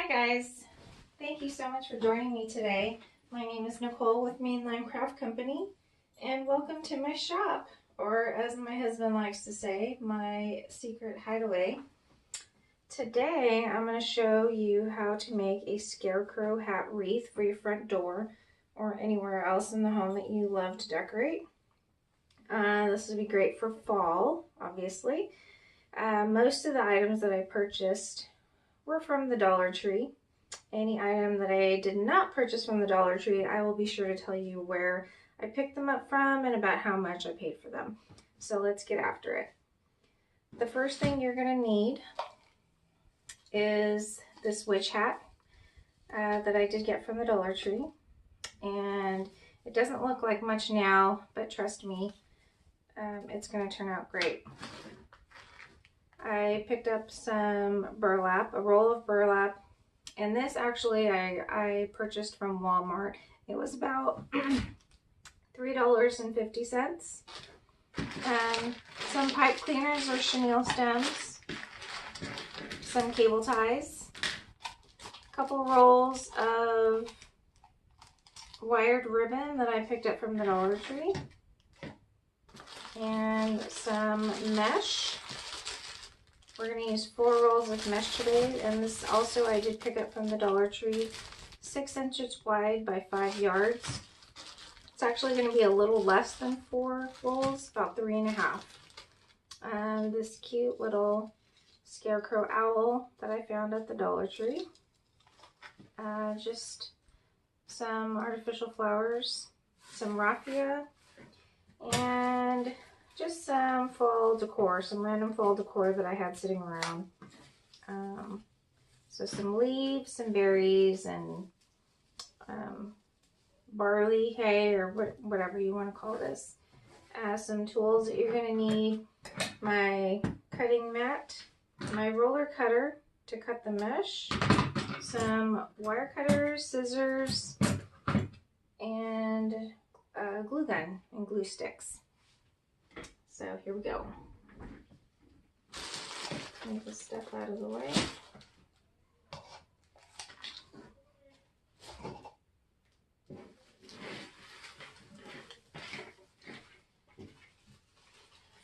Hi guys, thank you so much for joining me today. My name is Nicole with Mainline Craft Company and welcome to my shop, or as my husband likes to say, my secret hideaway. Today I'm going to show you how to make a scarecrow hat wreath for your front door or anywhere else in the home that you love to decorate. This would be great for fall, obviously. Most of the items that I purchased were from the Dollar Tree. Any item that I did not purchase from the Dollar Tree, I will be sure to tell you where I picked them up from and about how much I paid for them. So let's get after it. The first thing you're going to need is this witch hat that I did get from the Dollar Tree. And it doesn't look like much now, but trust me, it's going to turn out great. I picked up some burlap, a roll of burlap, and this actually I purchased from Walmart. It was about $3.50. Some pipe cleaners or chenille stems, some cable ties, a couple rolls of wired ribbon that I picked up from the Dollar Tree, and some mesh. We're going to use 4 rolls of mesh today, and this also I did pick up from the Dollar Tree, 6 inches wide by 5 yards. It's actually going to be a little less than 4 rolls, about 3.5. This cute little scarecrow owl that I found at the Dollar Tree. Just some artificial flowers, some raffia, and just some fall decor, some random fall decor that I had sitting around. So some leaves, some berries, and barley hay, or whatever you want to call this. Some tools that you're going to need: my cutting mat, my roller cutter to cut the mesh, some wire cutters, scissors, and a glue gun and glue sticks. So here we go. Move this stuff out of the way.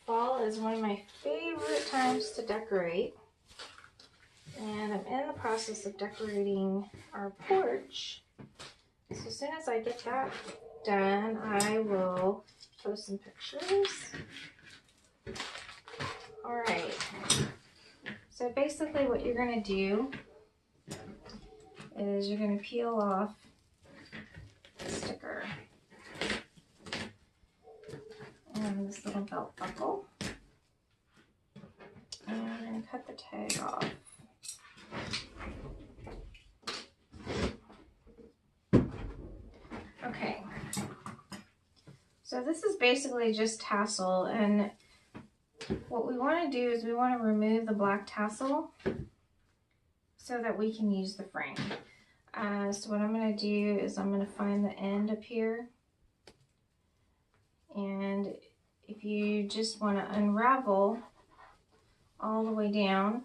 Fall is one of my favorite times to decorate, and I'm in the process of decorating our porch. So as soon as I get that done, I will post some pictures. Alright, so basically what you're going to do is you're going to peel off the sticker and this little belt buckle, and I'm going to cut the tag off. Okay, so this is basically just tassel, and what we want to do is we want to remove the black tassel so that we can use the frame. So what I'm going to do is I'm going to find the end up here, and if you just want to unravel all the way down,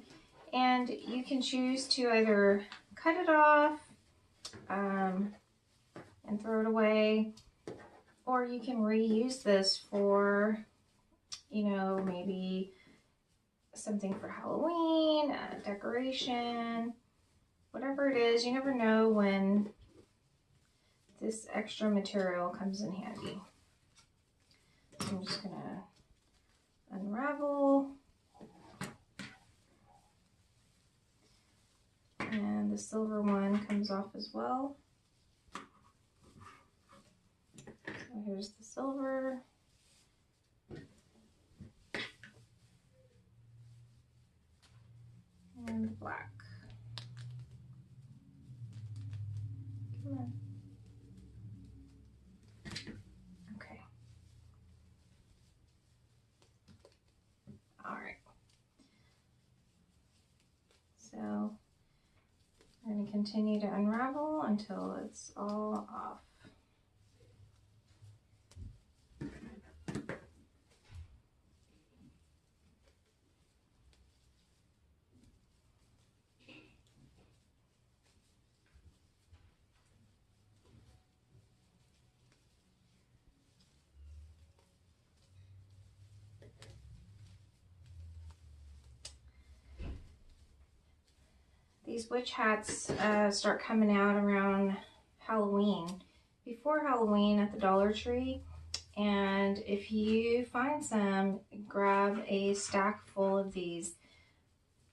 and you can choose to either cut it off and throw it away, or you can reuse this for, you know, maybe something for Halloween, decoration, whatever it is. You never know when this extra material comes in handy. So I'm just gonna unravel, and the silver one comes off as well. So here's the silver. And black. Come on. Okay. All right. So I'm going to continue to unravel until it's all off. These witch hats start coming out around Halloween, before Halloween at the Dollar Tree. And if you find some, grab a stack full of these,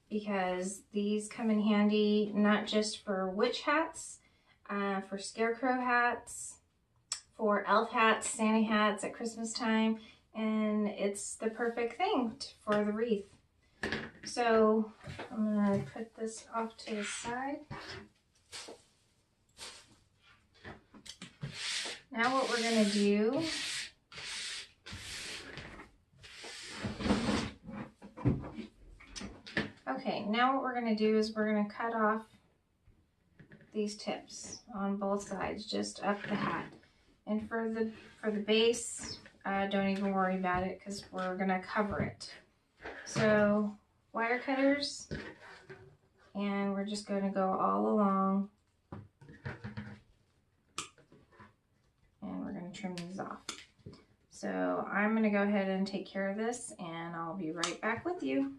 because these come in handy not just for witch hats, for scarecrow hats, for elf hats, Santa hats at Christmas time, and it's the perfect thing for the wreath. So I'm going to put this off to the side. Now what we're going to do now what we're going to do is we're going to cut off these tips on both sides, just up the hat. And for the base, don't even worry about it, because we're going to cover it. So wire cutters, and we're just going to go all along, and we're going to trim these off. So I'm going to go ahead and take care of this, and I'll be right back with you.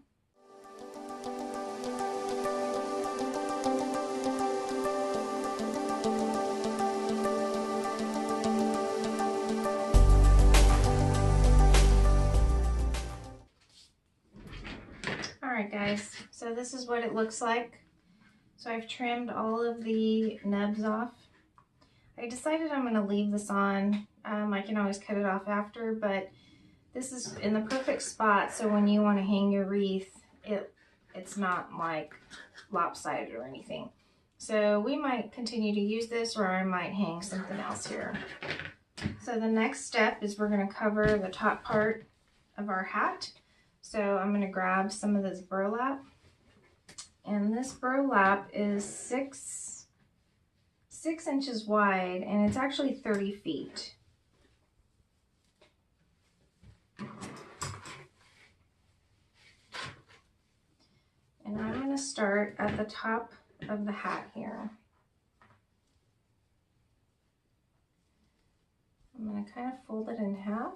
Alright guys, so this is what it looks like. So I've trimmed all of the nubs off. I decided I'm going to leave this on. I can always cut it off after, but this is in the perfect spot, so when you want to hang your wreath, it's not like lopsided or anything. So we might continue to use this, or I might hang something else here. So the next step is we're going to cover the top part of our hat. So I'm going to grab some of this burlap, and this burlap is six inches wide, and it's actually 30 feet. And I'm going to start at the top of the hat here. I'm going to kind of fold it in half,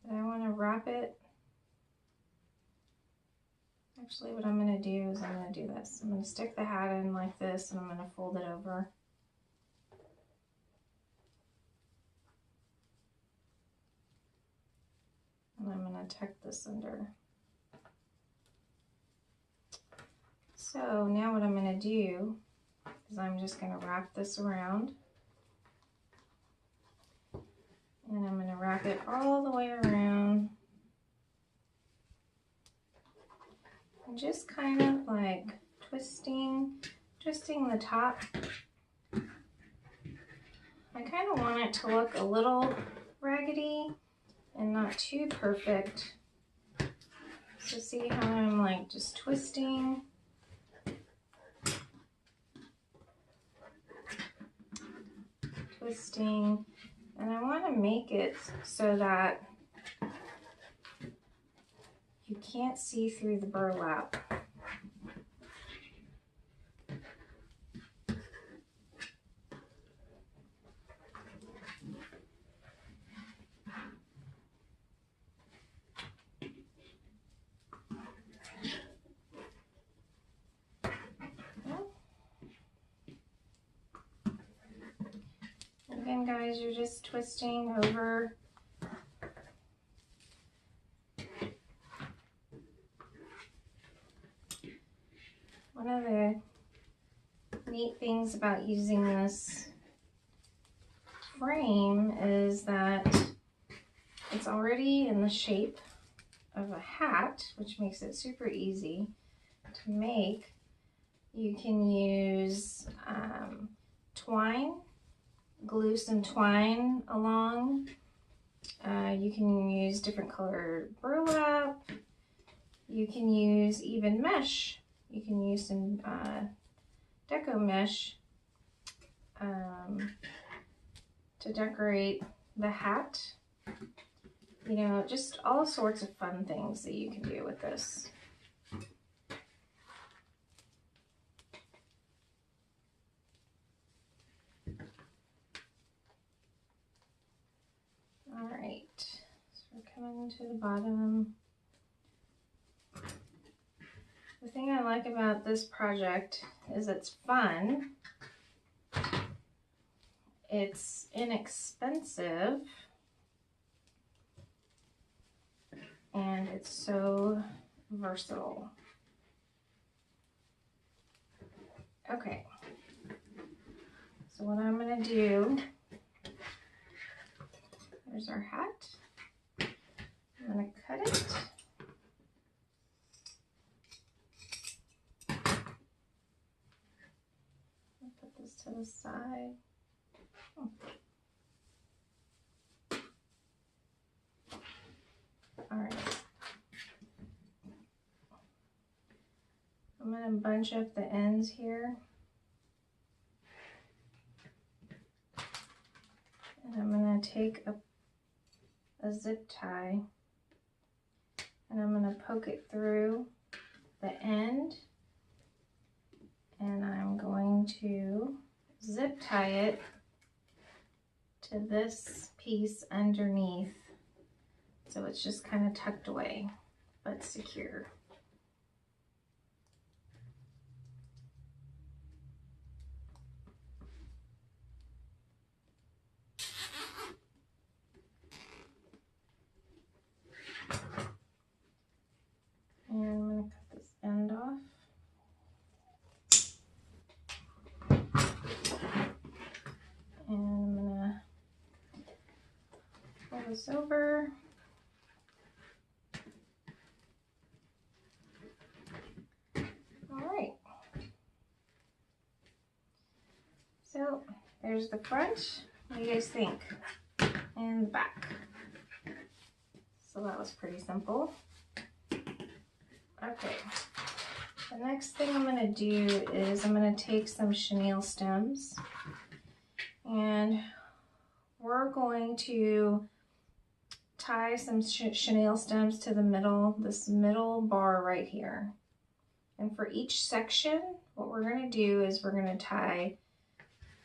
but I want to wrap it. Actually, what I'm going to do is I'm going to do this. I'm going to stick the hat in like this, and I'm going to fold it over. And I'm going to tuck this under. So now what I'm going to do is I'm just going to wrap this around. And I'm going to wrap it all the way around. And just kind of like twisting the top. I kind of want it to look a little raggedy and not too perfect. So see how I'm like just twisting. And I want to make it so that you can't see through the burlap. Again, guys, you're just twisting over. One of the neat things about using this frame is that it's already in the shape of a hat, which makes it super easy to make. You can use twine, glue some twine along. You can use different colored burlap. You can use even mesh. You can use some deco mesh to decorate the hat. You know, just all sorts of fun things that you can do with this. All right, so we're coming to the bottom. The thing I like about this project is it's fun, it's inexpensive, and it's so versatile. Okay, so what I'm going to do, there's our hat. I'm going to cut it. I'll put this to the side. Oh. All right. I'm going to bunch up the ends here. And I'm going to take a zip tie and I'm going to poke it through the end, and I'm going to zip tie it to this piece underneath, so it's just kind of tucked away but secure. And I'm going to cut this end off. And I'm going to pull this over. All right. So there's the front. What do you guys think? And the back. So that was pretty simple. Okay, the next thing I'm going to do is I'm going to take some chenille stems, and we're going to tie some chenille stems to the middle, this middle bar right here. And for each section, what we're going to do is we're going to tie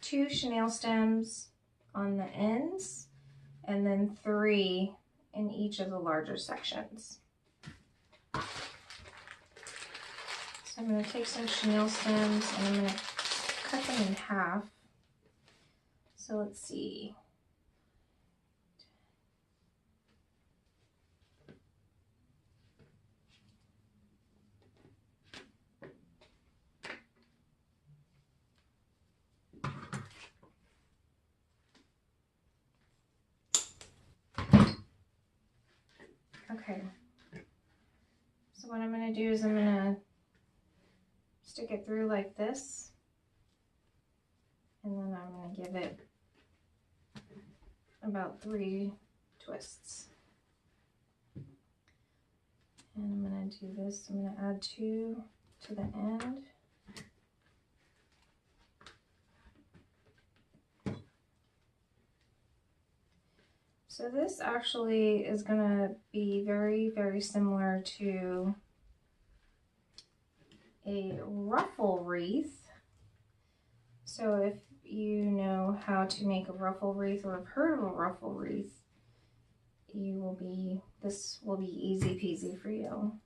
2 chenille stems on the ends, and then 3 in each of the larger sections. So I'm going to take some chenille stems and I'm going to cut them in half. So let's see. Okay. So what I'm going to do is I'm going to stick it through like this, and then I'm going to give it about 3 twists. And I'm going to do this, I'm going to add 2 to the end. So this actually is going to be very, very similar to a ruffle wreath. So if you know how to make a ruffle wreath or have heard of a ruffle wreath, this will be easy peasy for you.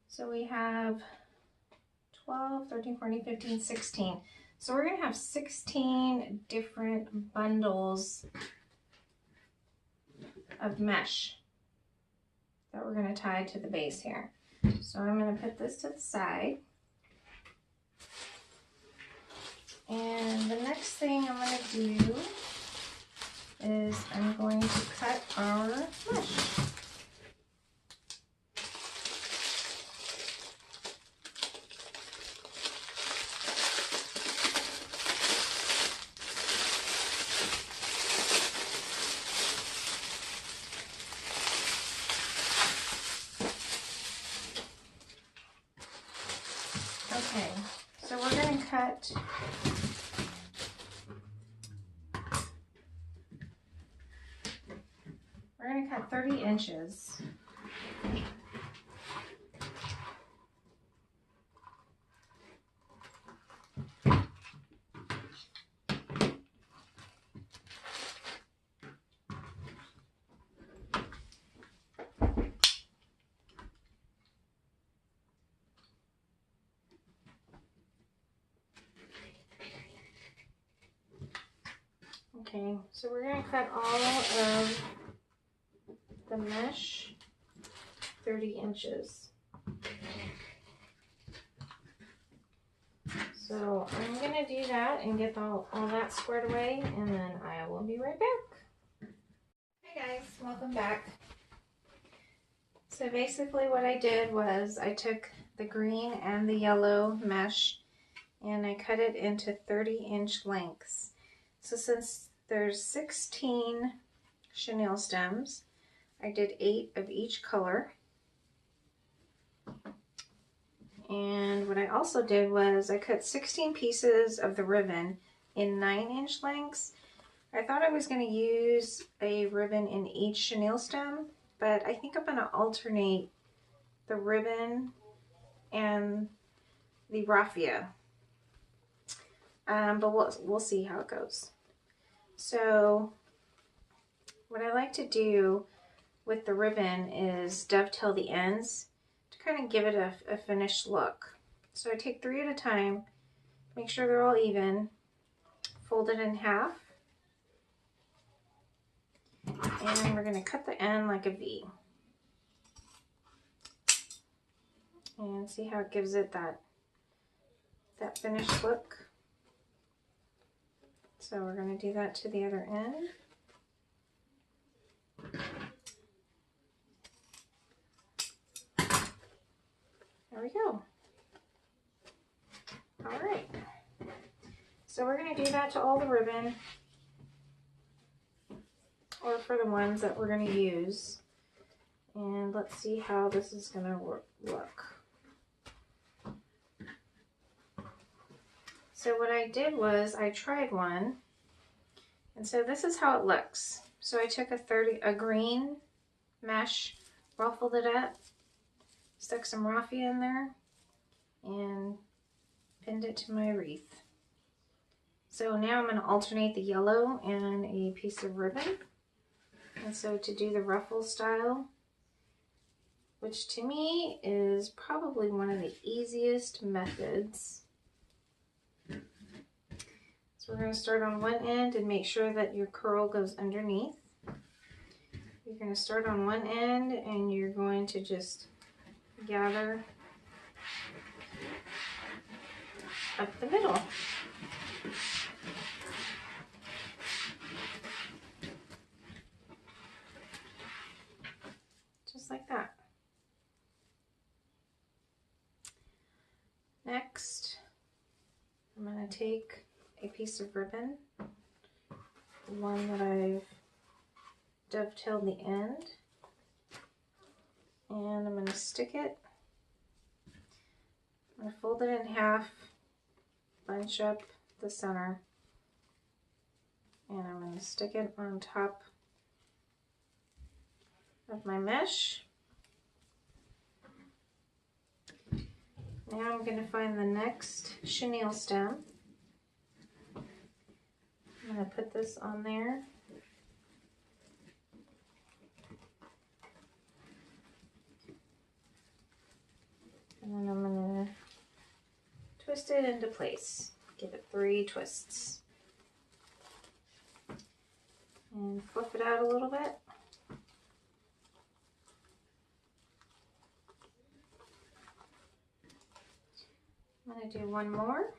So we have 12, 13, 14, 15, 16. So we're going to have 16 different bundles of mesh that we're going to tie to the base here. So I'm going to put this to the side. And the next thing I'm going to do is I'm going to cut our mesh. Okay, so we're going to cut inches. Okay, so we're going to cut all of the mesh 30 inches. So I'm going to do that and get all that squared away, and then I will be right back. Hey guys, welcome back. So basically what I did was I took the green and the yellow mesh and I cut it into 30-inch lengths. So since there's 16 chenille stems, I did 8 of each color. And what I also did was I cut 16 pieces of the ribbon in 9-inch lengths. I thought I was going to use a ribbon in each chenille stem, but I think I'm going to alternate the ribbon and the raffia. But we'll see how it goes. So what I like to do with the ribbon is dovetail the ends to kind of give it a finished look. So I take 3 at a time, make sure they're all even, fold it in half, and we're going to cut the end like a V. And see how it gives it that finished look. So we're going to do that to the other end. There we go. All right. So we're going to do that to all the ribbon, or for the ones that we're going to use. And let's see how this is going to look. So what I did was I tried one, and so this is how it looks. So I took a green mesh, ruffled it up, stuck some raffia in there, and pinned it to my wreath. So now I'm going to alternate the yellow and a piece of ribbon. And so to do the ruffle style, which to me is probably one of the easiest methods. So we're going to start on one end and make sure that your curl goes underneath. You're going to start on one end and you're going to just gather up the middle. Just like that. Next, I'm going to take a piece of ribbon, one that I've dovetailed the end, and I'm going to stick it. I'm going to fold it in half, bunch up the center, and I'm going to stick it on top of my mesh. Now I'm going to find the next chenille stem. I'm going to put this on there. And then I'm going to twist it into place. Give it 3 twists. And fluff it out a little bit. I'm going to do one more.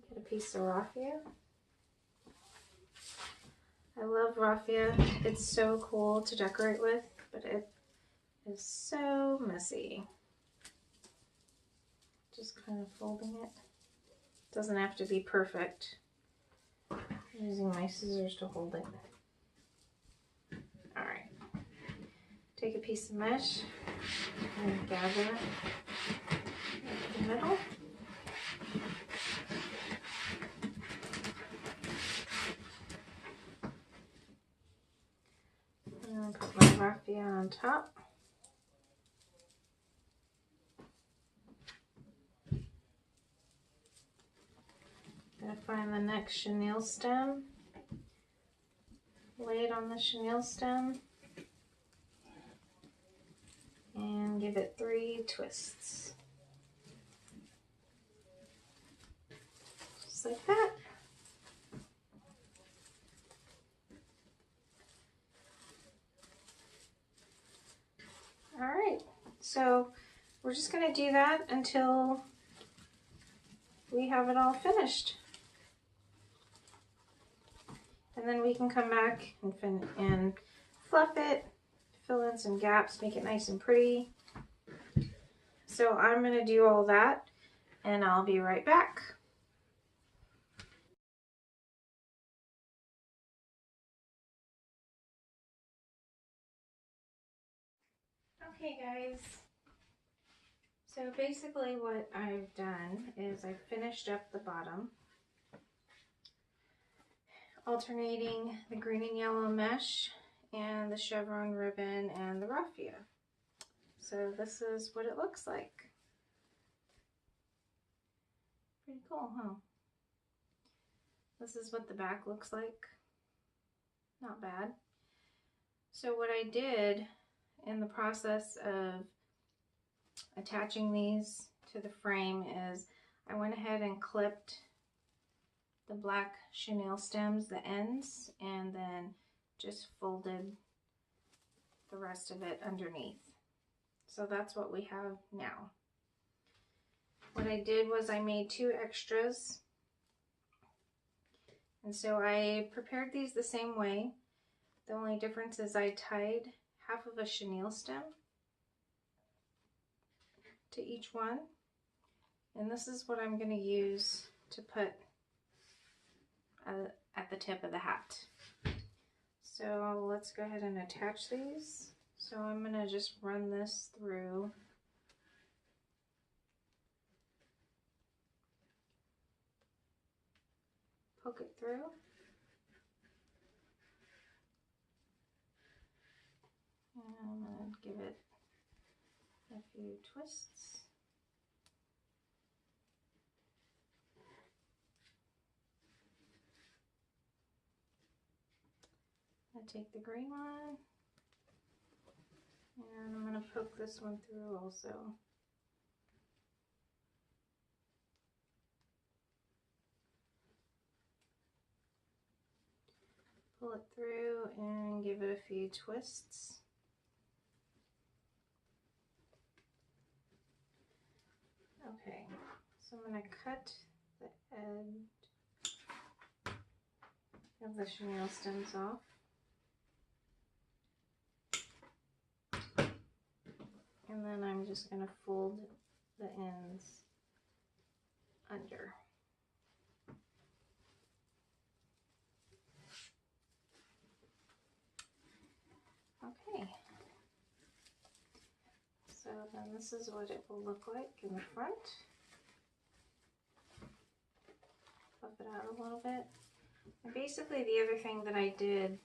Get a piece of raffia. I love raffia. It's so cool to decorate with, but it is so messy. Just kind of folding it. Doesn't have to be perfect. I'm using my scissors to hold it. Alright. Take a piece of mesh and gather in the middle. raffia on top. Gotta find the next chenille stem. Lay it on the chenille stem. And give it 3 twists. Just like that. Alright, so we're just going to do that until we have it all finished. And then we can come back and fluff it, fill in some gaps, make it nice and pretty. So I'm going to do all that and I'll be right back. Okay guys, so basically what I've done is I've finished up the bottom, alternating the green and yellow mesh and the chevron ribbon and the raffia. So this is what it looks like. Pretty cool, huh? This is what the back looks like. Not bad. So what I did in the process of attaching these to the frame is I went ahead and clipped the black chenille stems, the ends, and then just folded the rest of it underneath. So that's what we have now. What I did was I made 2 extras, and so I prepared these the same way. The only difference is I tied half of a chenille stem to each one, and this is what I'm going to use to put at the tip of the hat. So let's go ahead and attach these. So I'm going to just run this through poke it through. And I'm going to give it a few twists. I take the green one and I'm going to poke this one through also. Pull it through and give it a few twists. Okay, so I'm going to cut the edge of the chenille stems off. And then I'm just going to fold the ends under. Okay, so then this is what it will look like in the front. Fluff it out a little bit. And basically the other thing that I did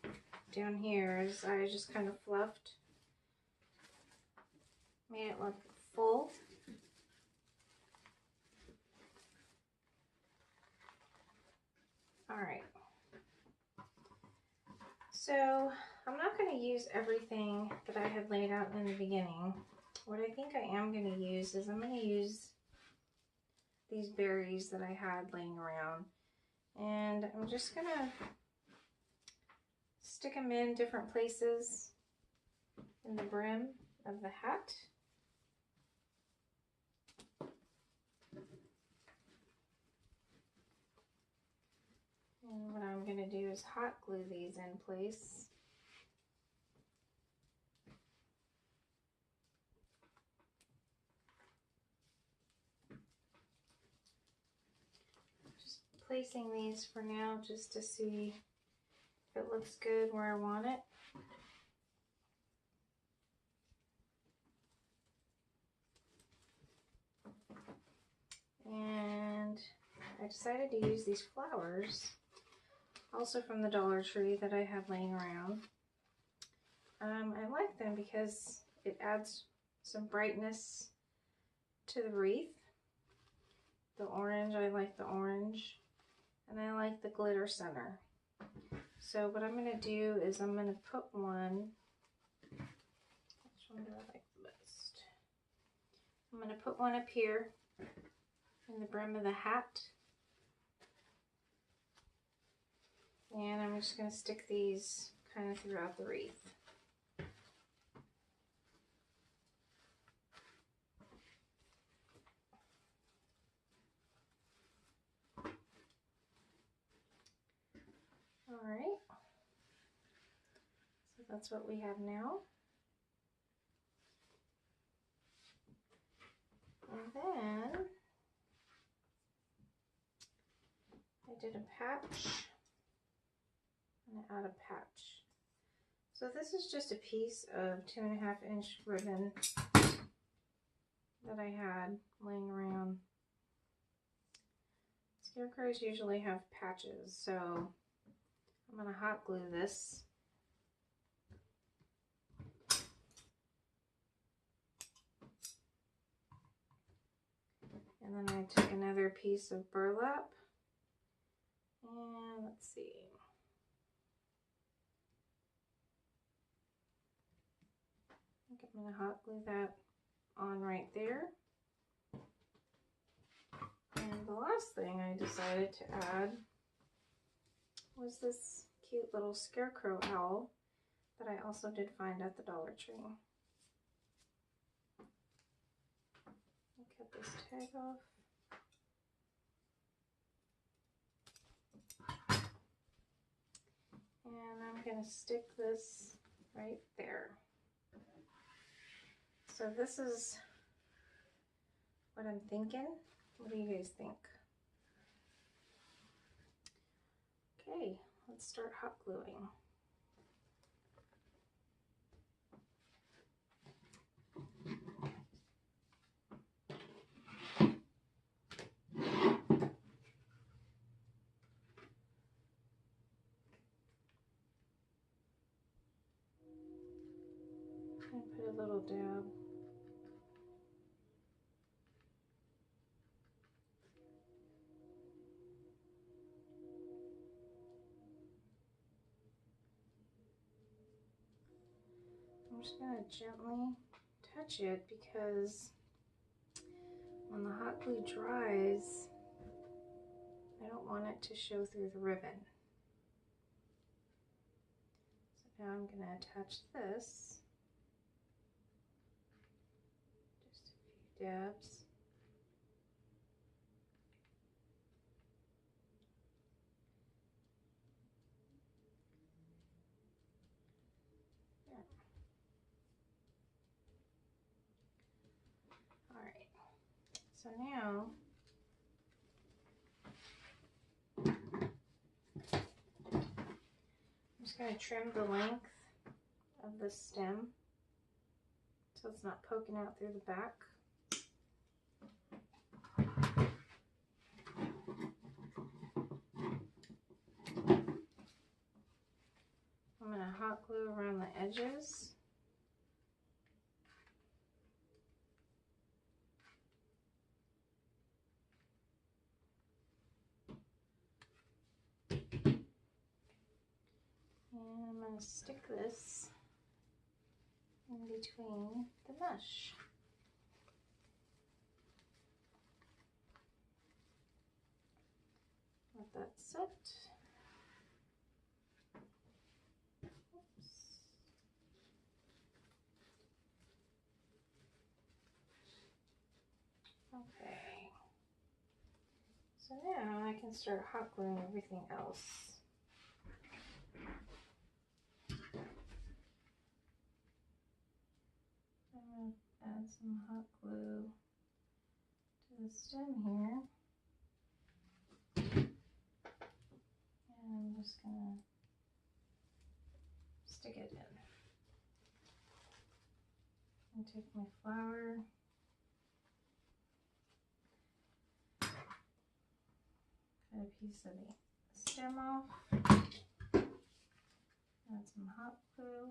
down here is I just kind of fluffed, made it look full. Alright, so I'm not going to use everything that I had laid out in the beginning. What I think I am going to use is I'm going to use these berries that I had laying around, and I'm just going to stick them in different places in the brim of the hat. And what I'm going to do is hot glue these in place. Just placing these for now just to see if it looks good where I want it. And I decided to use these flowers, also from the Dollar Tree, that I had laying around. I like because it adds some brightness to the wreath. The orange, I like the orange, and I like the glitter center. So what I'm going to do is I'm going to put one, which one do I like the best? I'm going to put one up here in the brim of the hat. And I'm just going to stick these kind of throughout the wreath. Alright, so that's what we have now. And then I did a patch and I add a patch. So this is just a piece of 2.5 inch ribbon that I had laying around. Scarecrows usually have patches, so I'm going to hot glue this. And then I took another piece of burlap, and let's see. I think I'm going to hot glue that on right there. And the last thing I decided to add was this cute little scarecrow owl that I also did find at the Dollar Tree. I'll cut this tag off. And I'm going to stick this right there. So this is what I'm thinking. What do you guys think? Okay, let's start hot gluing. And put a little dab. I'm just going to gently touch it because when the hot glue dries, I don't want it to show through the ribbon. So now I'm going to attach this. Just a few dabs. There. All right. So now I'm just going to trim the length of the stem so it's not poking out through the back. I'm going to hot glue around the edges. And I'm going to stick this in between the mesh. Let that sit. Oops. Okay. So now I can start hot gluing everything else. I'm going to add some hot glue to the stem here. And I'm just going to stick it in. And take my flower. Cut a piece of the stem off. Add some hot glue.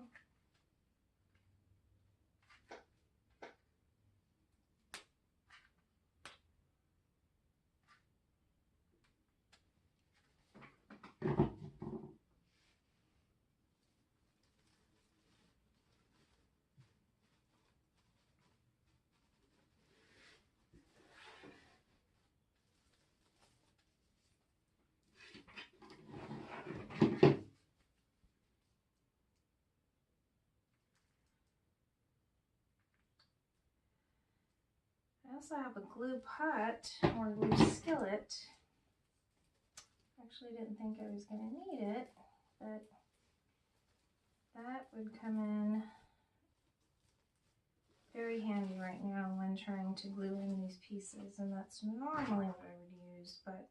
also have a glue pot or glue skillet. Actually didn't think I was going to need it, but that would come in very handy right now when trying to glue in these pieces, and that's normally what I would use, but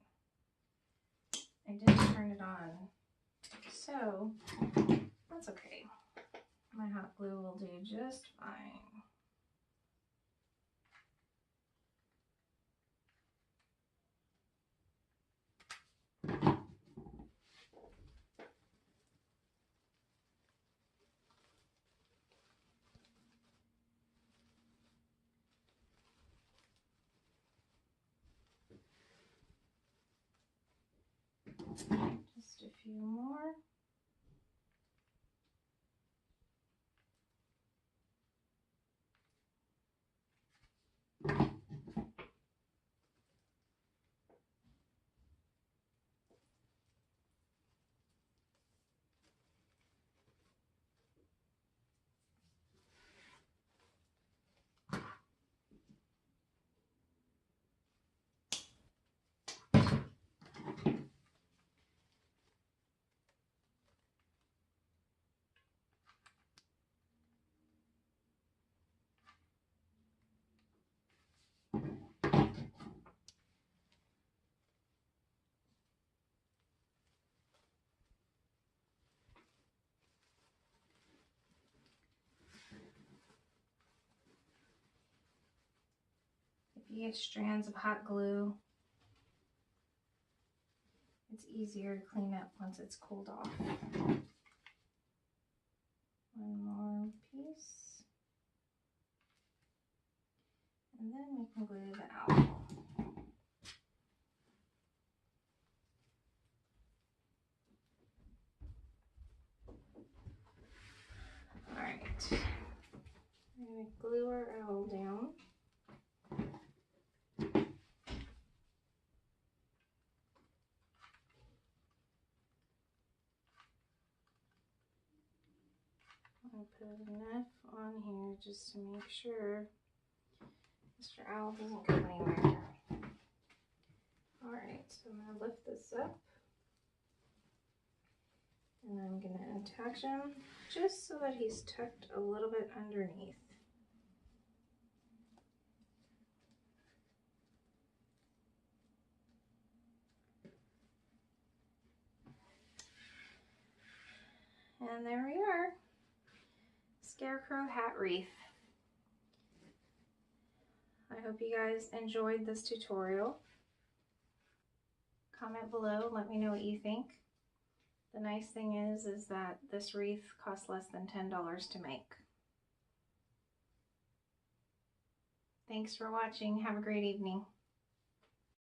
I didn't turn it on, so that's okay. My hot glue will do just fine. Just a few more. If you get strands of hot glue, it's easier to clean up once it's cooled off. One more piece. And then we can glue the owl. Alright, I'm going to glue our owl down. I'll put enough on here just to make sure Mr. Owl doesn't go anywhere. Alright, so I'm going to lift this up. And I'm going to attach him just so that he's tucked a little bit underneath. And there we are. Scarecrow hat wreath. I hope you guys enjoyed this tutorial. Comment below, let me know what you think. The nice thing is that this wreath costs less than $10 to make. Thanks for watching. Have a great evening.